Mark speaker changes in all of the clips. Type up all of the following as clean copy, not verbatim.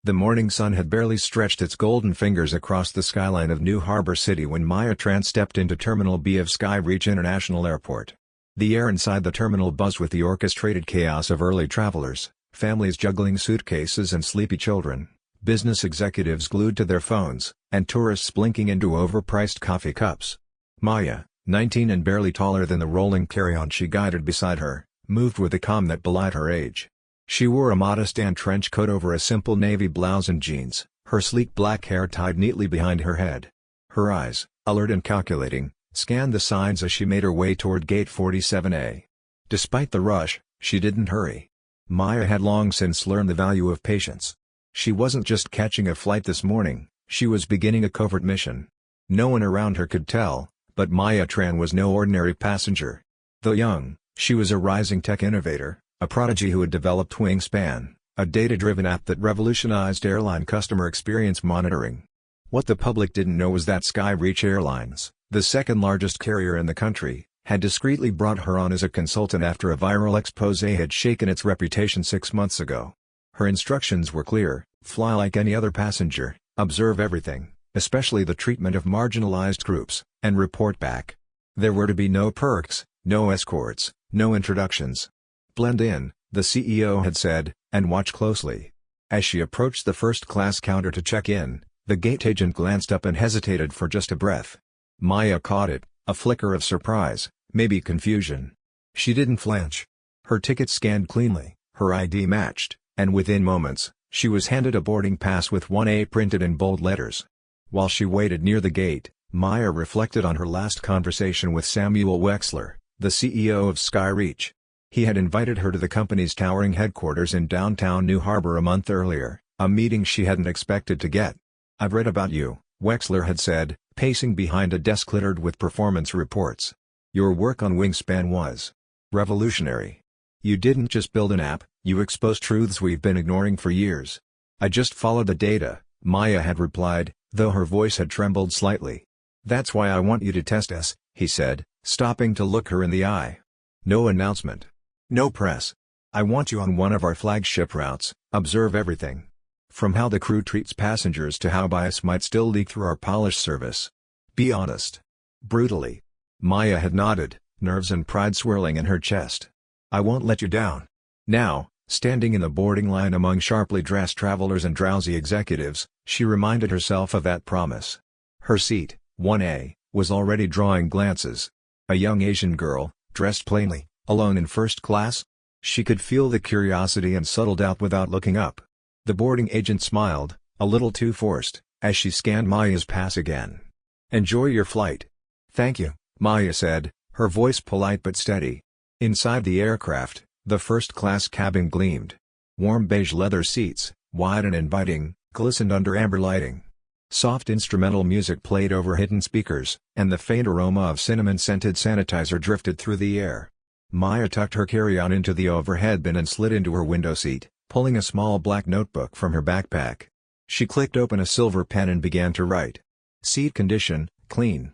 Speaker 1: The morning sun had barely stretched its golden fingers across the skyline of New Harbor City when Maya Tran stepped into Terminal B of Skyreach International Airport. The air inside the terminal buzzed with the orchestrated chaos of early travelers, families juggling suitcases and sleepy children, business executives glued to their phones, and tourists blinking into overpriced coffee cups. Maya, 19 and barely taller than the rolling carry-on she guided beside her, moved with a calm that belied her age. She wore a modest tan trench coat over a simple navy blouse and jeans, her sleek black hair tied neatly behind her head. Her eyes, alert and calculating, scanned the signs as she made her way toward Gate 47A. Despite the rush, she didn't hurry. Maya had long since learned the value of patience. She wasn't just catching a flight this morning, she was beginning a covert mission. No one around her could tell, but Maya Tran was no ordinary passenger. Though young, she was a rising tech innovator, a prodigy who had developed Wingspan, a data-driven app that revolutionized airline customer experience monitoring. What the public didn't know was that Skyreach Airlines, the second-largest carrier in the country, had discreetly brought her on as a consultant after a viral expose had shaken its reputation 6 months ago. Her instructions were clear: fly like any other passenger, observe everything, especially the treatment of marginalized groups, and report back. There were to be no perks, no escorts, no introductions. Blend in, the CEO had said, and watch closely. As she approached the first-class counter to check in, the gate agent glanced up and hesitated for just a breath. Maya caught it, a flicker of surprise, maybe confusion. She didn't flinch. Her ticket scanned cleanly, her ID matched, and within moments, she was handed a boarding pass with 1A printed in bold letters. While she waited near the gate, Maya reflected on her last conversation with Samuel Wexler, the CEO of Skyreach. He had invited her to the company's towering headquarters in downtown New Harbor a month earlier, a meeting she hadn't expected to get. "I've read about you," Wexler had said, pacing behind a desk littered with performance reports. "Your work on Wingspan was revolutionary. You didn't just build an app, you exposed truths we've been ignoring for years." "I just followed the data," Maya had replied, though her voice had trembled slightly. "That's why I want you to test us," he said, stopping to look her in the eye. "No announcement. No press. I want you on one of our flagship routes, observe everything. From how the crew treats passengers to how bias might still leak through our polished service. Be honest." Brutally. Maya had nodded, nerves and pride swirling in her chest. "I won't let you down." Now, standing in the boarding line among sharply dressed travelers and drowsy executives, she reminded herself of that promise. Her seat, 1A, was already drawing glances. A young Asian girl, dressed plainly, alone in first class? She could feel the curiosity and subtle doubt without looking up. The boarding agent smiled, a little too forced, as she scanned Maya's pass again. "Enjoy your flight." "Thank you," Maya said, her voice polite but steady. Inside the aircraft, the first-class cabin gleamed. Warm beige leather seats, wide and inviting, glistened under amber lighting. Soft instrumental music played over hidden speakers, and the faint aroma of cinnamon-scented sanitizer drifted through the air. Maya tucked her carry-on into the overhead bin and slid into her window seat, pulling a small black notebook from her backpack. She clicked open a silver pen and began to write. Seat condition, clean.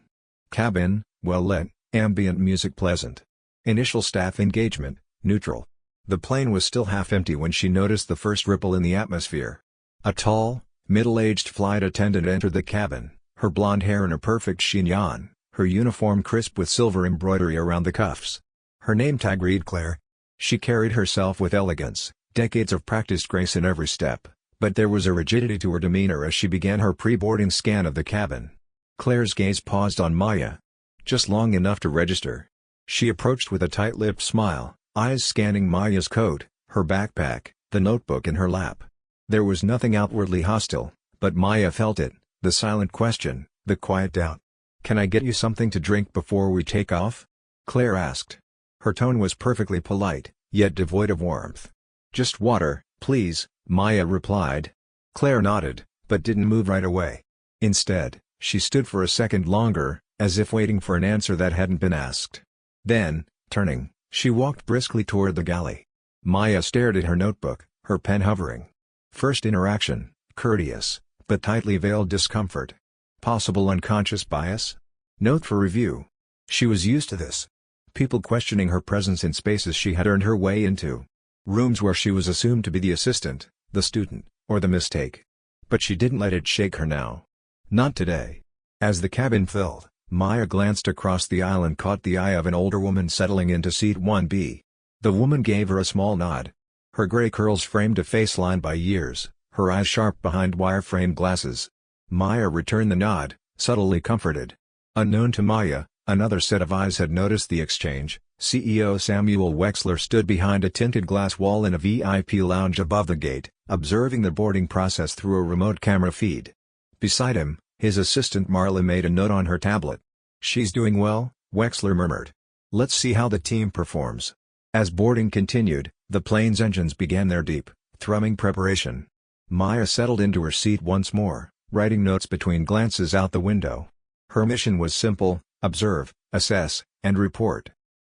Speaker 1: Cabin, well-lit, ambient music pleasant. Initial staff engagement, neutral. The plane was still half empty when she noticed the first ripple in the atmosphere. A tall, middle-aged flight attendant entered the cabin, her blonde hair in a perfect chignon, her uniform crisp with silver embroidery around the cuffs. Her name tag read Claire. She carried herself with elegance, decades of practiced grace in every step, but there was a rigidity to her demeanor as she began her pre-boarding scan of the cabin. Claire's gaze paused on Maya. Just long enough to register. She approached with a tight-lipped smile, eyes scanning Maya's coat, her backpack, the notebook in her lap. There was nothing outwardly hostile, but Maya felt it, the silent question, the quiet doubt. "Can I get you something to drink before we take off?" Claire asked. Her tone was perfectly polite, yet devoid of warmth. "Just water, please," Maya replied. Claire nodded, but didn't move right away. Instead, she stood for a second longer, as if waiting for an answer that hadn't been asked. Then, turning, she walked briskly toward the galley. Maya stared at her notebook, her pen hovering. First interaction, courteous, but tightly veiled discomfort. Possible unconscious bias? Note for review. She was used to this. People questioning her presence in spaces she had earned her way into. Rooms where she was assumed to be the assistant, the student, or the mistake. But she didn't let it shake her now. Not today. As the cabin filled, Maya glanced across the aisle and caught the eye of an older woman settling into seat 1B. The woman gave her a small nod. Her gray curls framed a face lined by years, her eyes sharp behind wire-framed glasses. Maya returned the nod, subtly comforted. Unknown to Maya, another set of eyes had noticed the exchange. CEO Samuel Wexler stood behind a tinted glass wall in a VIP lounge above the gate, observing the boarding process through a remote camera feed. Beside him, his assistant Marla made a note on her tablet. "She's doing well," Wexler murmured. "Let's see how the team performs." As boarding continued, the plane's engines began their deep, thrumming preparation. Maya settled into her seat once more, writing notes between glances out the window. Her mission was simple: observe, assess, and report.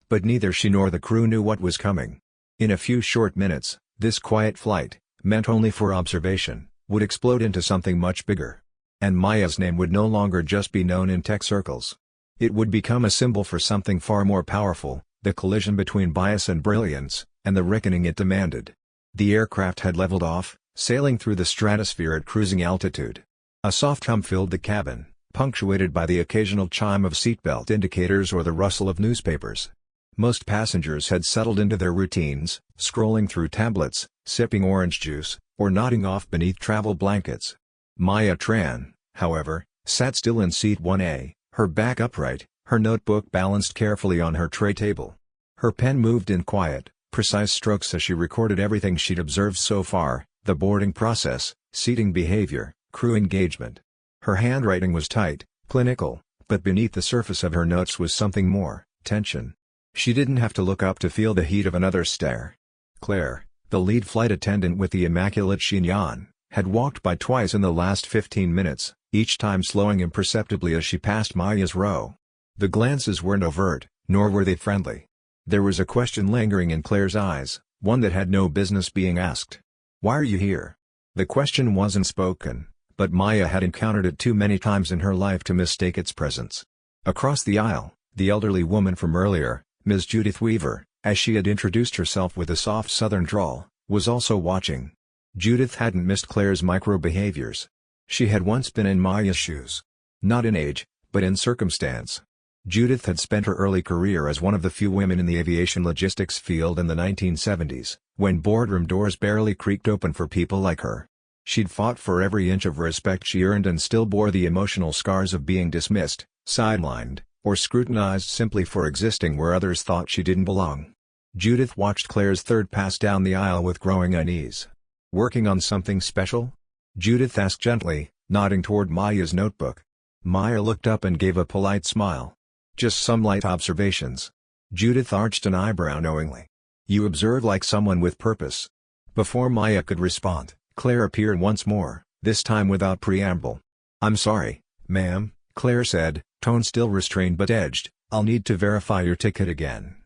Speaker 1: But neither she nor the crew knew what was coming. In a few short minutes, this quiet flight, meant only for observation, would explode into something much bigger. And Maya's name would no longer just be known in tech circles. It would become a symbol for something far more powerful, the collision between bias and brilliance, and the reckoning it demanded. The aircraft had leveled off, sailing through the stratosphere at cruising altitude. A soft hum filled the cabin, punctuated by the occasional chime of seatbelt indicators or the rustle of newspapers. Most passengers had settled into their routines, scrolling through tablets, sipping orange juice, or nodding off beneath travel blankets. Maya Tran, however, sat still in seat 1A, her back upright, her notebook balanced carefully on her tray table. Her pen moved in quiet, precise strokes as she recorded everything she'd observed so far: the boarding process, seating behavior, crew engagement. Her handwriting was tight, clinical, but beneath the surface of her notes was something more: tension. She didn't have to look up to feel the heat of another's stare. Claire, the lead flight attendant with the immaculate chignon, had walked by twice in the last 15 minutes, each time slowing imperceptibly as she passed Maya's row. The glances weren't overt, nor were they friendly. There was a question lingering in Claire's eyes, one that had no business being asked. "Why are you here?" The question wasn't spoken, but Maya had encountered it too many times in her life to mistake its presence. Across the aisle, the elderly woman from earlier, Ms. Judith Weaver, as she had introduced herself with a soft southern drawl, was also watching. Judith hadn't missed Claire's micro-behaviors. She had once been in Maya's shoes. Not in age, but in circumstance. Judith had spent her early career as one of the few women in the aviation logistics field in the 1970s, when boardroom doors barely creaked open for people like her. She'd fought for every inch of respect she earned and still bore the emotional scars of being dismissed, sidelined, or scrutinized simply for existing where others thought she didn't belong. Judith watched Claire's third pass down the aisle with growing unease. "Working on something special?" Judith asked gently, nodding toward Maya's notebook. Maya looked up and gave a polite smile. "Just some light observations." Judith arched an eyebrow knowingly. "You observe like someone with purpose." Before Maya could respond, Claire appeared once more, this time without preamble. "I'm sorry, ma'am," Claire said, tone still restrained but edged. "I'll need to verify your ticket again."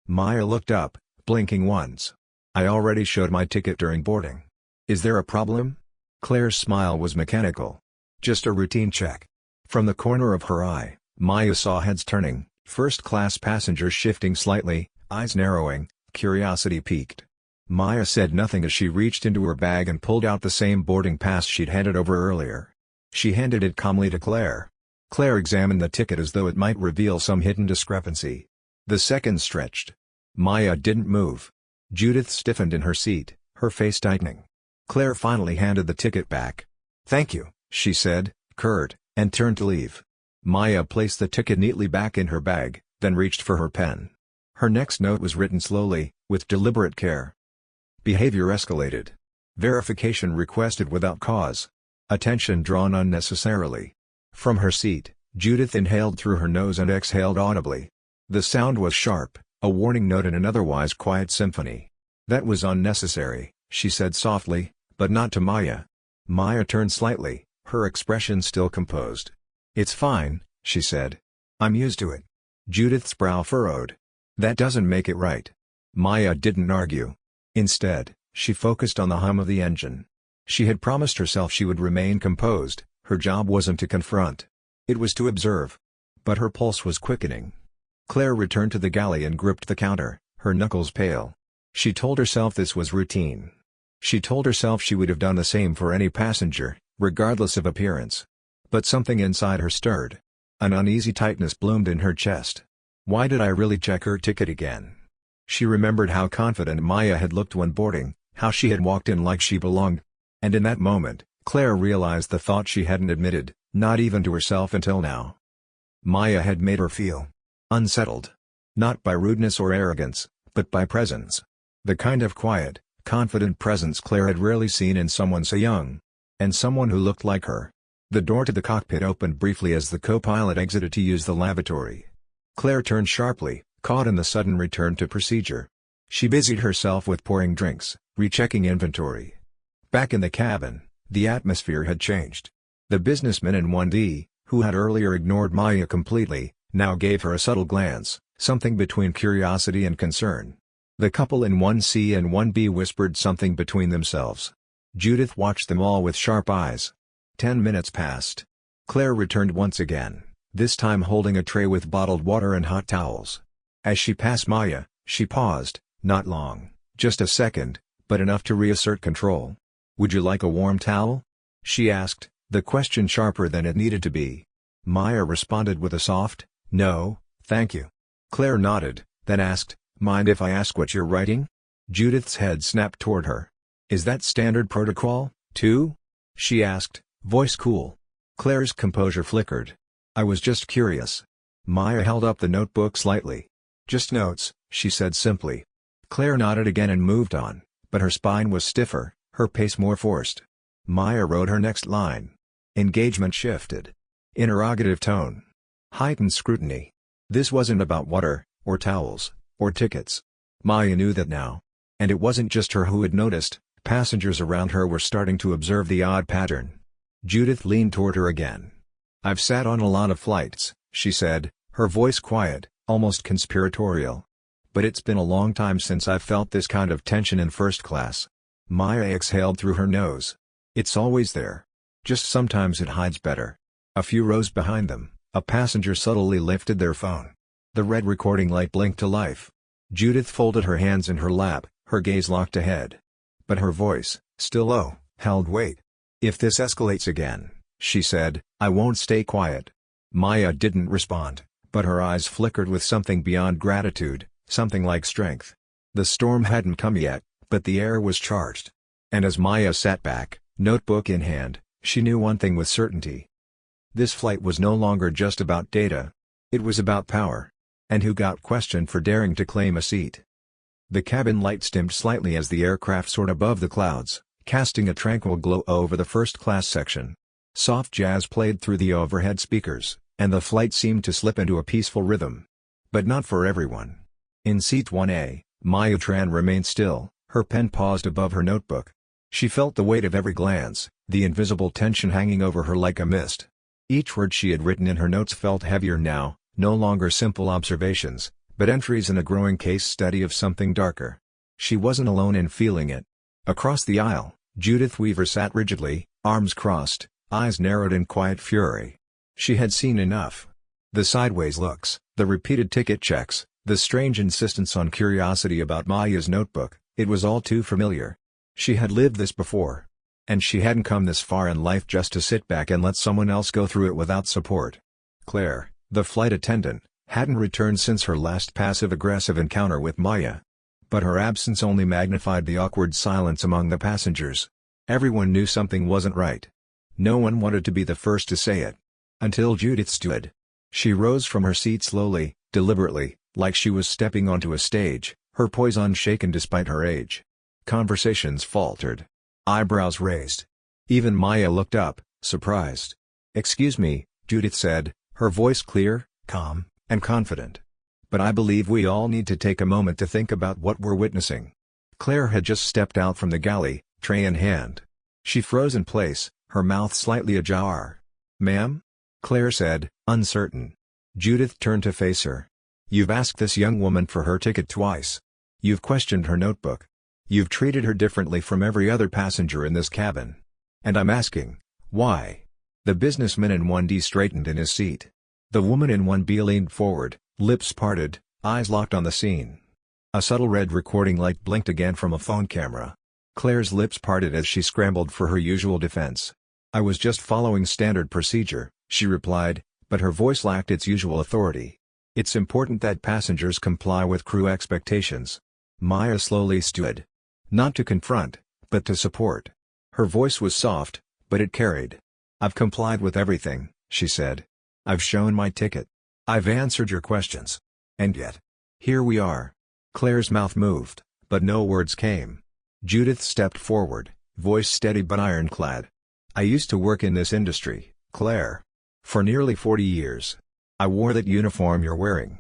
Speaker 1: Maya looked up, blinking once. "I already showed my ticket during boarding. Is there a problem?" Claire's smile was mechanical. "Just a routine check." From the corner of her eye, Maya saw heads turning, first-class passengers shifting slightly, eyes narrowing, curiosity piqued. Maya said nothing as she reached into her bag and pulled out the same boarding pass she'd handed over earlier. She handed it calmly to Claire. Claire examined the ticket as though it might reveal some hidden discrepancy. The seconds stretched. Maya didn't move. Judith stiffened in her seat, her face tightening. Claire finally handed the ticket back. "Thank you," she said, curt, and turned to leave. Maya placed the ticket neatly back in her bag, then reached for her pen. Her next note was written slowly, with deliberate care. Behavior escalated. Verification requested without cause. Attention drawn unnecessarily. From her seat, Judith inhaled through her nose and exhaled audibly. The sound was sharp, a warning note in an otherwise quiet symphony. "That was unnecessary," she said softly, but not to Maya. Maya turned slightly, her expression still composed. "It's fine," she said. "I'm used to it." Judith's brow furrowed. "That doesn't make it right." Maya didn't argue. Instead, she focused on the hum of the engine. She had promised herself she would remain composed. Her job wasn't to confront. It was to observe. But her pulse was quickening. Claire returned to the galley and gripped the counter, her knuckles pale. She told herself this was routine. She told herself she would have done the same for any passenger, regardless of appearance. But something inside her stirred. An uneasy tightness bloomed in her chest. Why did I really check her ticket again? She remembered how confident Maya had looked when boarding, how she had walked in like she belonged. And in that moment, Claire realized the thought she hadn't admitted, not even to herself until now. Maya had made her feel unsettled. Not by rudeness or arrogance, but by presence. The kind of quiet, confident presence Claire had rarely seen in someone so young. And someone who looked like her. The door to the cockpit opened briefly as the co-pilot exited to use the lavatory. Claire turned sharply, caught in the sudden return to procedure. She busied herself with pouring drinks, rechecking inventory. Back in the cabin, the atmosphere had changed. The businessman in 1D, who had earlier ignored Maya completely, now gave her a subtle glance, something between curiosity and concern. The couple in 1C and 1B whispered something between themselves. Judith watched them all with sharp eyes. 10 minutes passed. Claire returned once again, this time holding a tray with bottled water and hot towels. As she passed Maya, she paused, not long, just a second, but enough to reassert control. "Would you like a warm towel?" she asked, the question sharper than it needed to be. Maya responded with a soft, "No, thank you." Claire nodded, then asked, "Mind if I ask what you're writing?" Judith's head snapped toward her. "Is that standard protocol, too?" she asked, voice cool. Claire's composure flickered. "I was just curious." Maya held up the notebook slightly. "Just notes," she said simply. Claire nodded again and moved on, but her spine was stiffer, her pace more forced. Maya wrote her next line. Engagement shifted. Interrogative tone. Heightened scrutiny. This wasn't about water, or towels, or tickets. Maya knew that now. And it wasn't just her who had noticed, passengers around her were starting to observe the odd pattern. Judith leaned toward her again. "I've sat on a lot of flights," she said, her voice quiet, almost conspiratorial. "But it's been a long time since I've felt this kind of tension in first class." Maya exhaled through her nose. "It's always there. Just sometimes it hides better." A few rows behind them, a passenger subtly lifted their phone. The red recording light blinked to life. Judith folded her hands in her lap, her gaze locked ahead. But her voice, still low, held weight. "If this escalates again," she said, "I won't stay quiet." Maya didn't respond, but her eyes flickered with something beyond gratitude, something like strength. The storm hadn't come yet, but the air was charged. And as Maya sat back, notebook in hand, she knew one thing with certainty. This flight was no longer just about data. It was about power. And who got questioned for daring to claim a seat. The cabin lights dimmed slightly as the aircraft soared above the clouds, casting a tranquil glow over the first-class section. Soft jazz played through the overhead speakers, and the flight seemed to slip into a peaceful rhythm. But not for everyone. In seat 1A, Maya Tran remained still, her pen paused above her notebook. She felt the weight of every glance, the invisible tension hanging over her like a mist. Each word she had written in her notes felt heavier now, no longer simple observations, but entries in a growing case study of something darker. She wasn't alone in feeling it. Across the aisle, Judith Weaver sat rigidly, arms crossed, eyes narrowed in quiet fury. She had seen enough. The sideways looks, the repeated ticket checks, the strange insistence on curiosity about Maya's notebook, it was all too familiar. She had lived this before. And she hadn't come this far in life just to sit back and let someone else go through it without support. Claire, the flight attendant, hadn't returned since her last passive-aggressive encounter with Maya. But her absence only magnified the awkward silence among the passengers. Everyone knew something wasn't right. No one wanted to be the first to say it. Until Judith stood. She rose from her seat slowly, deliberately, like she was stepping onto a stage, her poise unshaken despite her age. Conversations faltered. Eyebrows raised. Even Maya looked up, surprised. "Excuse me," Judith said, her voice clear, calm, and confident. "But I believe we all need to take a moment to think about what we're witnessing." Claire had just stepped out from the galley, tray in hand. She froze in place, her mouth slightly ajar. "Ma'am?" Claire said, uncertain. Judith turned to face her. "You've asked this young woman for her ticket twice. You've questioned her notebook. You've treated her differently from every other passenger in this cabin. And I'm asking, why?" The businessman in 1D straightened in his seat. The woman in 1B leaned forward, lips parted, eyes locked on the scene. A subtle red recording light blinked again from a phone camera. Claire's lips parted as she scrambled for her usual defense. "I was just following standard procedure," she replied, but her voice lacked its usual authority. "It's important that passengers comply with crew expectations." Maya slowly stood. Not to confront, but to support. Her voice was soft, but it carried. "I've complied with everything," she said. "I've shown my ticket. I've answered your questions. And yet, here we are." Claire's mouth moved, but no words came. Judith stepped forward, voice steady but ironclad. "I used to work in this industry, Claire. For nearly 40 years. I wore that uniform you're wearing.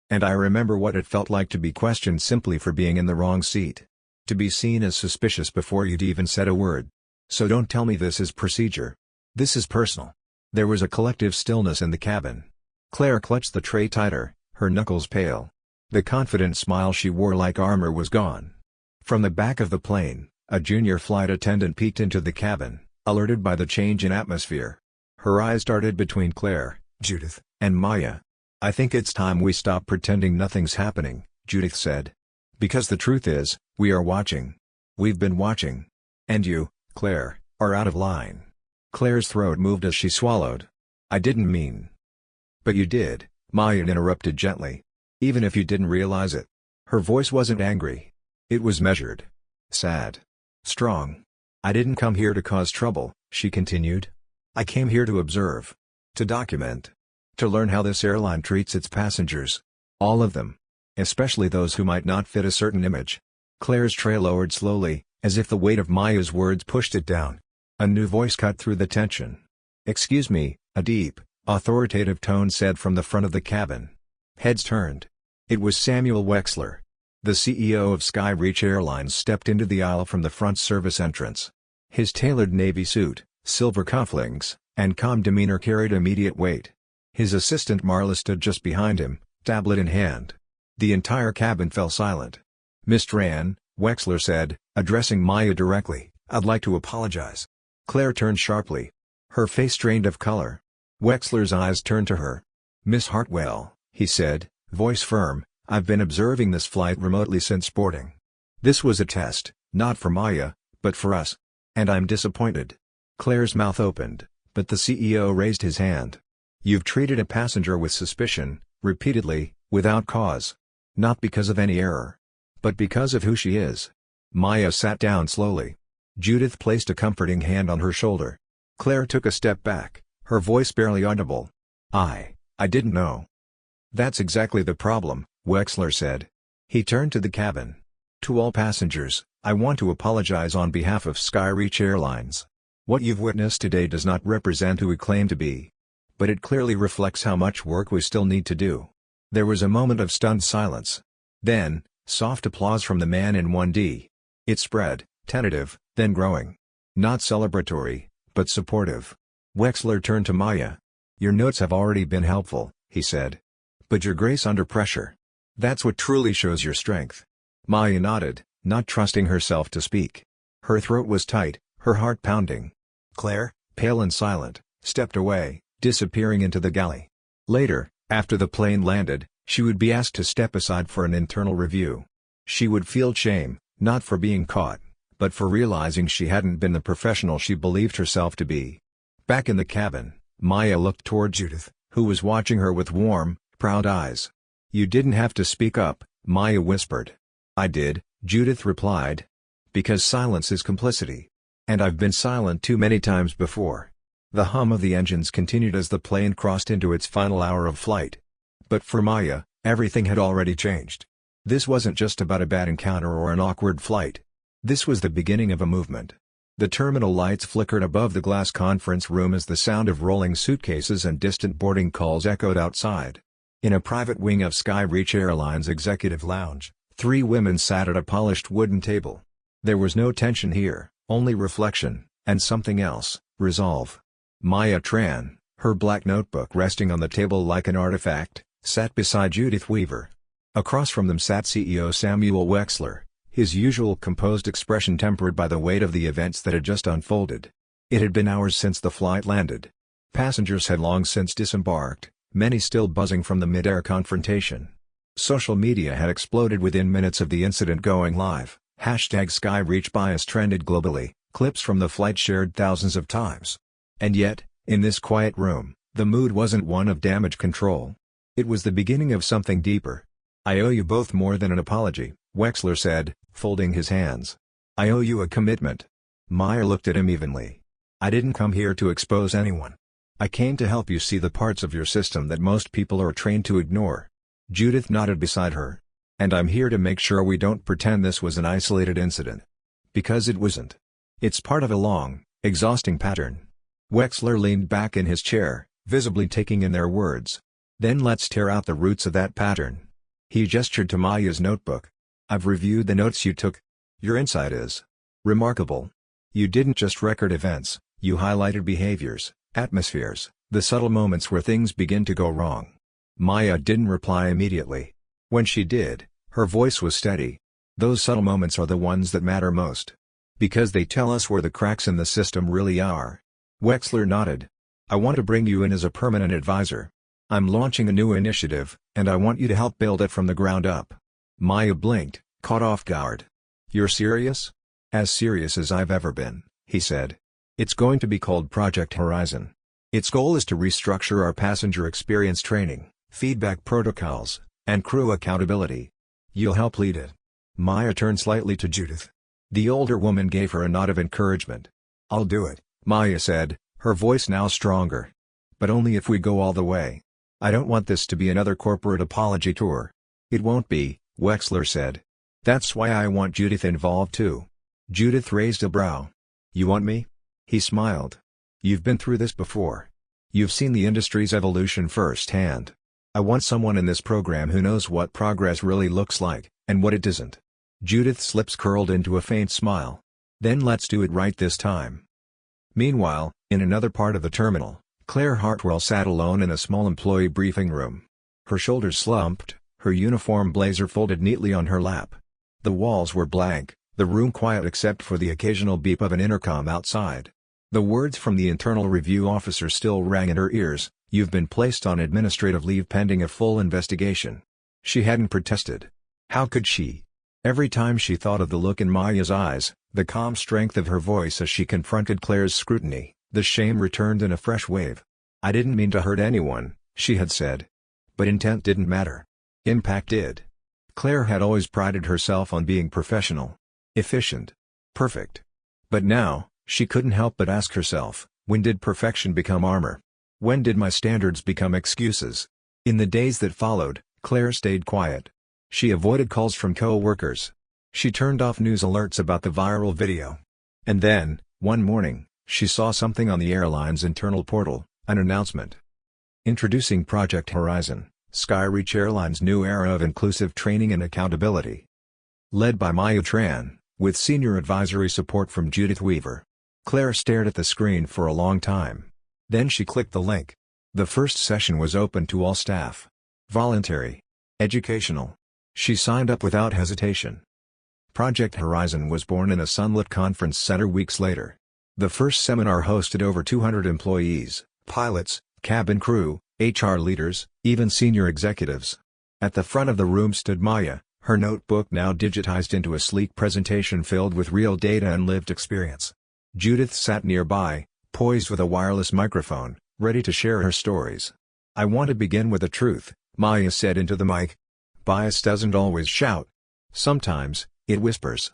Speaker 1: And I remember what it felt like to be questioned simply for being in the wrong seat. To be seen as suspicious before you'd even said a word. So don't tell me this is procedure. This is personal." There was a collective stillness in the cabin. Claire clutched the tray tighter, her knuckles pale. The confident smile she wore like armor was gone. From the back of the plane, a junior flight attendant peeked into the cabin, alerted by the change in atmosphere. Her eyes darted between Claire, Judith, and Maya. "I think it's time we stop pretending nothing's happening," Judith said. "Because the truth is, we are watching. We've been watching. And you, Claire, are out of line." Claire's throat moved as she swallowed. "I didn't mean." "But you did," Maya interrupted gently. "Even if you didn't realize it." Her voice wasn't angry. It was measured. Sad. Strong. "I didn't come here to cause trouble," she continued. "I came here to observe. To document. To learn how this airline treats its passengers. All of them. Especially those who might not fit a certain image." Claire's tray lowered slowly, as if the weight of Maya's words pushed it down. A new voice cut through the tension. "Excuse me," a deep, authoritative tone said from the front of the cabin. Heads turned. It was Samuel Wexler. The CEO of Skyreach Airlines stepped into the aisle from the front service entrance. His tailored navy suit, silver cufflinks, and calm demeanor carried immediate weight. His assistant Marla stood just behind him, tablet in hand. The entire cabin fell silent. "Miss Tran," Wexler said, addressing Maya directly, "I'd like to apologize." Claire turned sharply. Her face drained of color. Wexler's eyes turned to her. "Miss Hartwell," he said, voice firm, "I've been observing this flight remotely since boarding. This was a test, not for Maya, but for us. And I'm disappointed." Claire's mouth opened, but the CEO raised his hand. "You've treated a passenger with suspicion, repeatedly, without cause. Not because of any error. But because of who she is." Maya sat down slowly. Judith placed a comforting hand on her shoulder. Claire took a step back, her voice barely audible. I didn't know." "That's exactly the problem," Wexler said. He turned to the cabin. "To all passengers, I want to apologize on behalf of Skyreach Airlines. What you've witnessed today does not represent who we claim to be. But it clearly reflects how much work we still need to do." There was a moment of stunned silence. Then, soft applause from the man in 1D. It spread, tentative, then growing. Not celebratory, but supportive. Wexler turned to Maya. "Your notes have already been helpful," he said. "But your grace under pressure. That's what truly shows your strength." Maya nodded, not trusting herself to speak. Her throat was tight, her heart pounding. Claire, pale and silent, stepped away, disappearing into the galley. Later, after the plane landed, she would be asked to step aside for an internal review. She would feel shame, not for being caught, but for realizing she hadn't been the professional she believed herself to be. Back in the cabin, Maya looked toward Judith, who was watching her with warm, proud eyes. "You didn't have to speak up," Maya whispered. "I did," Judith replied. "Because silence is complicity. And I've been silent too many times before." The hum of the engines continued as the plane crossed into its final hour of flight. But for Maya, everything had already changed. This wasn't just about a bad encounter or an awkward flight. This was the beginning of a movement. The terminal lights flickered above the glass conference room as the sound of rolling suitcases and distant boarding calls echoed outside. In a private wing of Skyreach Airlines Executive Lounge, 3 women sat at a polished wooden table. There was no tension here, only reflection, and something else, resolve. Maya Tran, her black notebook resting on the table like an artifact, sat beside Judith Weaver. Across from them sat CEO Samuel Wexler, his usual composed expression tempered by the weight of the events that had just unfolded. It had been hours since the flight landed. Passengers had long since disembarked, many still buzzing from the mid-air confrontation. Social media had exploded within minutes of the incident going live, #SkyReach bias trended globally, clips from the flight shared thousands of times. And yet, in this quiet room, the mood wasn't one of damage control. It was the beginning of something deeper. "I owe you both more than an apology," Wexler said, folding his hands. "I owe you a commitment." Maya looked at him evenly. "I didn't come here to expose anyone. I came to help you see the parts of your system that most people are trained to ignore." Judith nodded beside her. "And I'm here to make sure we don't pretend this was an isolated incident. Because it wasn't. It's part of a long, exhausting pattern." Wexler leaned back in his chair, visibly taking in their words. "Then let's tear out the roots of that pattern." He gestured to Maya's notebook. "I've reviewed the notes you took. Your insight is remarkable. You didn't just record events, you highlighted behaviors, atmospheres, the subtle moments where things begin to go wrong." Maya didn't reply immediately. When she did, her voice was steady. "Those subtle moments are the ones that matter most. Because they tell us where the cracks in the system really are." Wexler nodded. "I want to bring you in as a permanent advisor. I'm launching a new initiative, and I want you to help build it from the ground up." Maya blinked, caught off guard. "You're serious?" "As serious as I've ever been," he said. "It's going to be called Project Horizon. Its goal is to restructure our passenger experience training, feedback protocols, and crew accountability. You'll help lead it." Maya turned slightly to Judith. The older woman gave her a nod of encouragement. "I'll do it," Maya said, her voice now stronger. "But only if we go all the way. I don't want this to be another corporate apology tour." "It won't be," Wexler said. "That's why I want Judith involved too." Judith raised a brow. "You want me?" He smiled. "You've been through this before. You've seen the industry's evolution firsthand. I want someone in this program who knows what progress really looks like, and what it doesn't." Judith's lips curled into a faint smile. "Then let's do it right this time." Meanwhile, in another part of the terminal, Claire Hartwell sat alone in a small employee briefing room. Her shoulders slumped, her uniform blazer folded neatly on her lap. The walls were blank, the room quiet except for the occasional beep of an intercom outside. The words from the internal review officer still rang in her ears, "You've been placed on administrative leave pending a full investigation." She hadn't protested. How could she? Every time she thought of the look in Maya's eyes, the calm strength of her voice as she confronted Claire's scrutiny, the shame returned in a fresh wave. "I didn't mean to hurt anyone," she had said. But intent didn't matter. Impact did. Claire had always prided herself on being professional. Efficient. Perfect. But now, she couldn't help but ask herself, when did perfection become armor? When did my standards become excuses? In the days that followed, Claire stayed quiet. She avoided calls from co-workers. She turned off news alerts about the viral video. And then, one morning, she saw something on the airline's internal portal, an announcement. Introducing Project Horizon, SkyReach Airlines' new era of inclusive training and accountability. Led by Maya Tran, with senior advisory support from Judith Weaver. Claire stared at the screen for a long time. Then she clicked the link. The first session was open to all staff. Voluntary. Educational. She signed up without hesitation. Project Horizon was born in a sunlit conference center weeks later. The first seminar hosted over 200 employees, pilots, cabin crew, HR leaders, even senior executives. At the front of the room stood Maya, her notebook now digitized into a sleek presentation filled with real data and lived experience. Judith sat nearby, poised with a wireless microphone, ready to share her stories. "I want to begin with the truth," Maya said into the mic. "Bias doesn't always shout. Sometimes, it whispers.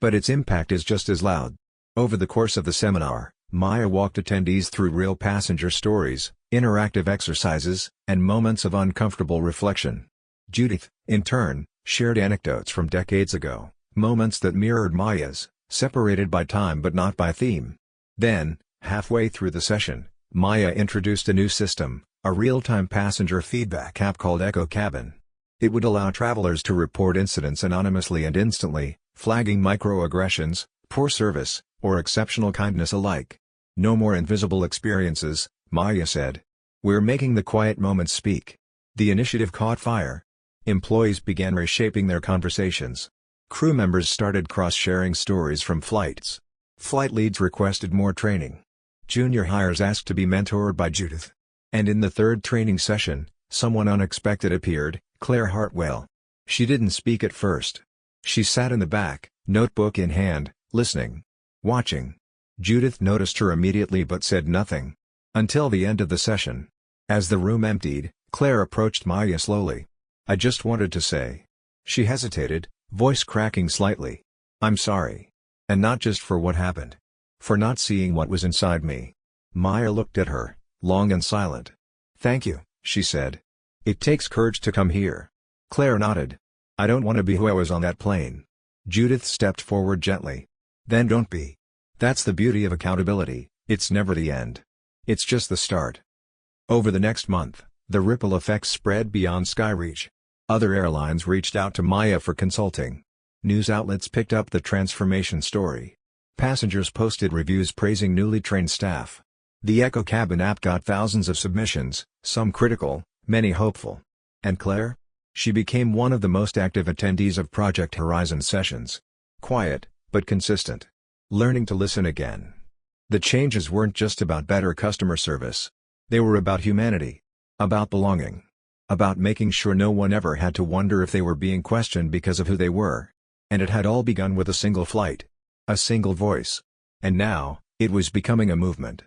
Speaker 1: But its impact is just as loud." Over the course of the seminar, Maya walked attendees through real passenger stories, interactive exercises, and moments of uncomfortable reflection. Judith, in turn, shared anecdotes from decades ago, moments that mirrored Maya's, separated by time but not by theme. Then, halfway through the session, Maya introduced a new system, a real-time passenger feedback app called Echo Cabin. It would allow travelers to report incidents anonymously and instantly, flagging microaggressions, poor service, or exceptional kindness alike. "No more invisible experiences," Maya said. "We're making the quiet moments speak." The initiative caught fire. Employees began reshaping their conversations. Crew members started cross-sharing stories from flights. Flight leads requested more training. Junior hires asked to be mentored by Judith. And in the third training session, someone unexpected appeared, Claire Hartwell. She didn't speak at first. She sat in the back, notebook in hand, listening. Watching. Judith noticed her immediately but said nothing. Until the end of the session. As the room emptied, Claire approached Maya slowly. "I just wanted to say." She hesitated, voice cracking slightly. "I'm sorry. And not just for what happened. For not seeing what was inside me." Maya looked at her, long and silent. "Thank you," she said. "It takes courage to come here." Claire nodded. "I don't want to be who I was on that plane." Judith stepped forward gently. "Then don't be. That's the beauty of accountability, it's never the end. It's just the start." Over the next month, the ripple effects spread beyond Skyreach. Other airlines reached out to Maya for consulting. News outlets picked up the transformation story. Passengers posted reviews praising newly trained staff. The Echo Cabin app got thousands of submissions, some critical, many hopeful. And Claire? She became one of the most active attendees of Project Horizon sessions. Quiet, but consistent. Learning to listen again. The changes weren't just about better customer service. They were about humanity. About belonging. About making sure no one ever had to wonder if they were being questioned because of who they were. And it had all begun with a single flight. A single voice. And now, it was becoming a movement.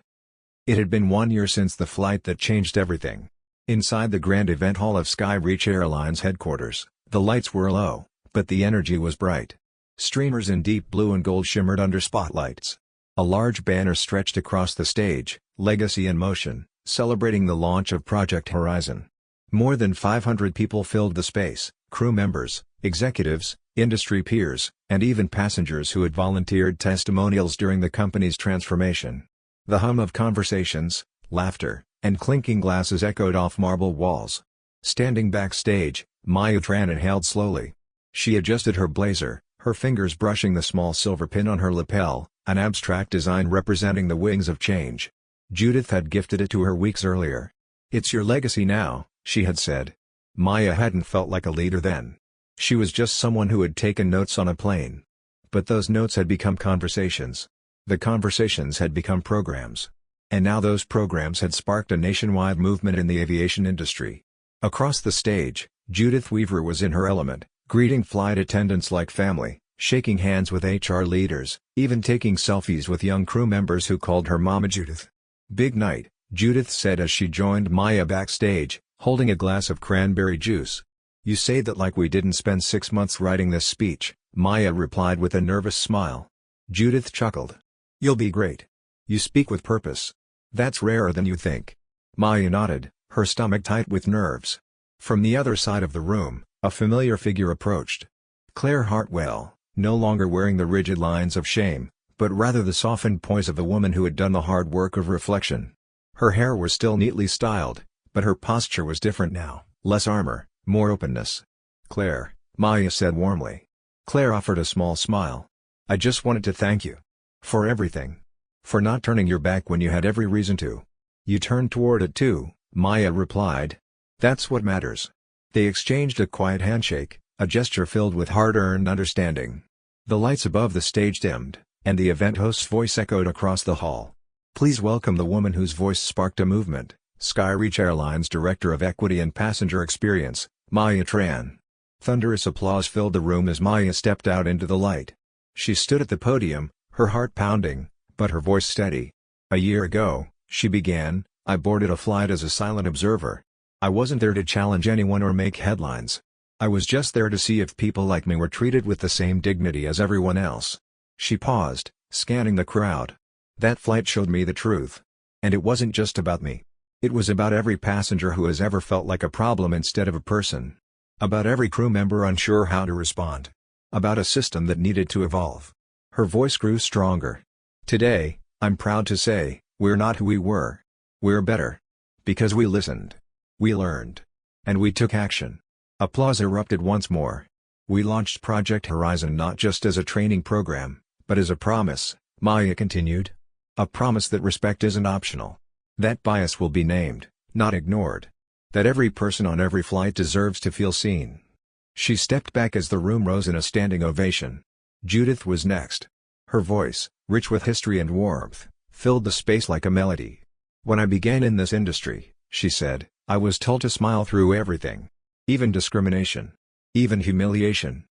Speaker 1: It had been 1 year since the flight that changed everything. Inside the grand event hall of Skyreach Airlines headquarters, the lights were low, but the energy was bright. Streamers in deep blue and gold shimmered under spotlights. A large banner stretched across the stage, Legacy in Motion, celebrating the launch of Project Horizon. More than 500 people filled the space, crew members, executives, industry peers, and even passengers who had volunteered testimonials during the company's transformation. The hum of conversations, laughter, and clinking glasses echoed off marble walls. Standing backstage, Maya Tran inhaled slowly. She adjusted her blazer, her fingers brushing the small silver pin on her lapel, an abstract design representing the wings of change. Judith had gifted it to her weeks earlier. "It's your legacy now," she had said. Maya hadn't felt like a leader then. She was just someone who had taken notes on a plane. But those notes had become conversations. The conversations had become programs. And now those programs had sparked a nationwide movement in the aviation industry. Across the stage, Judith Weaver was in her element, greeting flight attendants like family, shaking hands with HR leaders, even taking selfies with young crew members who called her Mama Judith. "Big night," Judith said as she joined Maya backstage, holding a glass of cranberry juice. "You say that like we didn't spend 6 months writing this speech," Maya replied with a nervous smile. Judith chuckled. "You'll be great. You speak with purpose. That's rarer than you think." Maya nodded, her stomach tight with nerves. From the other side of the room, a familiar figure approached. Claire Hartwell, no longer wearing the rigid lines of shame, but rather the softened poise of a woman who had done the hard work of reflection. Her hair was still neatly styled, but her posture was different now, less armor, more openness. "Claire," Maya said warmly. Claire offered a small smile. "I just wanted to thank you. For everything. For not turning your back when you had every reason to." "You turned toward it too," Maya replied. "That's what matters." They exchanged a quiet handshake, a gesture filled with hard-earned understanding. The lights above the stage dimmed, and the event host's voice echoed across the hall. "Please welcome the woman whose voice sparked a movement, Skyreach Airlines Director of Equity and Passenger Experience, Maya Tran." Thunderous applause filled the room as Maya stepped out into the light. She stood at the podium, her heart pounding, but her voice steady. "A year ago," she began, "I boarded a flight as a silent observer. I wasn't there to challenge anyone or make headlines. I was just there to see if people like me were treated with the same dignity as everyone else." She paused, scanning the crowd. "That flight showed me the truth. And it wasn't just about me. It was about every passenger who has ever felt like a problem instead of a person. About every crew member unsure how to respond. About a system that needed to evolve." Her voice grew stronger. "Today, I'm proud to say, we're not who we were. We're better. Because we listened. We learned. And we took action." Applause erupted once more. "We launched Project Horizon not just as a training program, but as a promise," Maya continued. "A promise that respect isn't optional. That bias will be named, not ignored. That every person on every flight deserves to feel seen." She stepped back as the room rose in a standing ovation. Judith was next. Her voice, rich with history and warmth, filled the space like a melody. "When I began in this industry," she said, "I was told to smile through everything. Even discrimination. Even humiliation.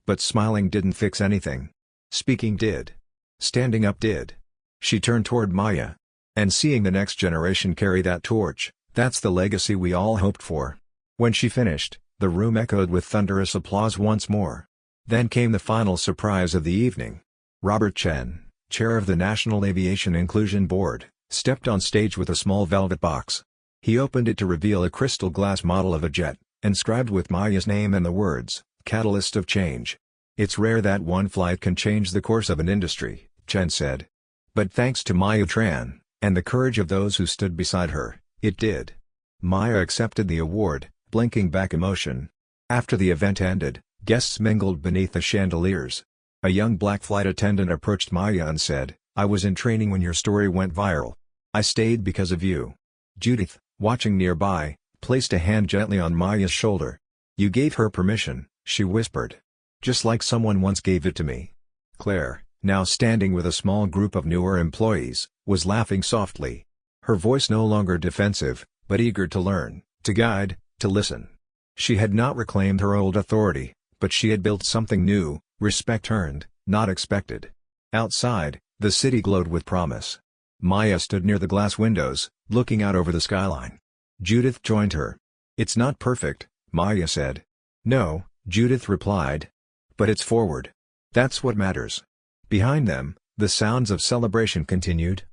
Speaker 1: But smiling didn't fix anything. Speaking did. Standing up did. She turned toward Maya. And seeing the next generation carry that torch, that's the legacy we all hoped for. When she finished, the room echoed with thunderous applause once more. Then came the final surprise of the evening. Robert Chen, chair of the National Aviation Inclusion Board, stepped on stage with a small velvet box. He opened it to reveal a crystal glass model of a jet, inscribed with Maya's name and the words, "Catalyst of Change." "It's rare that one flight can change the course of an industry," Chen said. "But thanks to Maya Tran, and the courage of those who stood beside her, it did." Maya accepted the award, blinking back emotion. After the event ended, guests mingled beneath the chandeliers. A young black flight attendant approached Maya and said, "I was in training when your story went viral. I stayed because of you." Judith, watching nearby, placed a hand gently on Maya's shoulder. "You gave her permission," she whispered. "Just like someone once gave it to me." Claire, now standing with a small group of newer employees, was laughing softly. Her voice no longer defensive, but eager to learn, to guide, to listen. She had not reclaimed her old authority, but she had built something new, respect earned, not expected. Outside, the city glowed with promise. Maya stood near the glass windows, looking out over the skyline. Judith joined her. "It's not perfect," Maya said. "No," Judith replied. "But it's forward. That's what matters." Behind them, the sounds of celebration continued.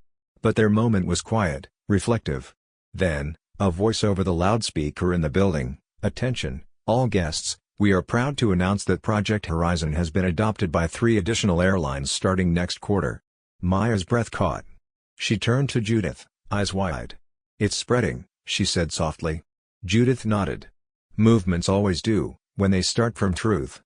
Speaker 1: But their moment was quiet, reflective. Then, a voice over the loudspeaker in the building, "Attention, all guests, we are proud to announce that Project Horizon has been adopted by 3 additional airlines starting next quarter." Maya's breath caught. She turned to Judith, eyes wide. "It's spreading," she said softly. Judith nodded. "Movements always do, when they start from truth."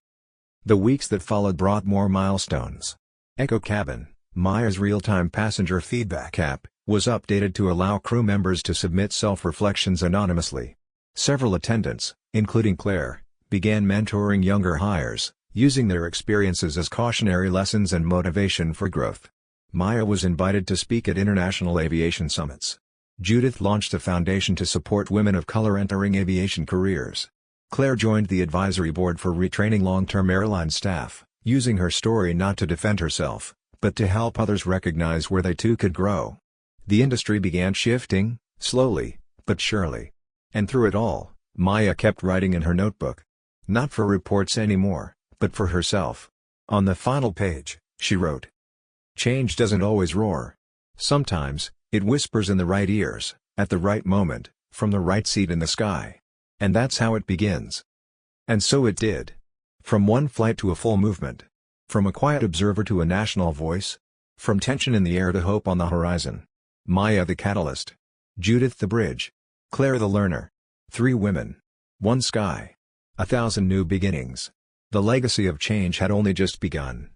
Speaker 1: The weeks that followed brought more milestones. Echo Cabin, Maya's real-time passenger feedback app, was updated to allow crew members to submit self-reflections anonymously. Several attendants, including Claire, began mentoring younger hires, using their experiences as cautionary lessons and motivation for growth. Maya was invited to speak at international aviation summits. Judith launched a foundation to support women of color entering aviation careers. Claire joined the advisory board for retraining long-term airline staff, using her story not to defend herself, but to help others recognize where they too could grow. The industry began shifting, slowly, but surely. And through it all, Maya kept writing in her notebook. Not for reports anymore, but for herself. On the final page, she wrote, "Change doesn't always roar. Sometimes, it whispers in the right ears, at the right moment, from the right seat in the sky. And that's how it begins." And so it did. From one flight to a full movement. From a quiet observer to a national voice. From tension in the air to hope on the horizon. Maya the catalyst. Judith the bridge. Claire the learner. 3 women. 1 sky. 1,000 new beginnings. The legacy of change had only just begun.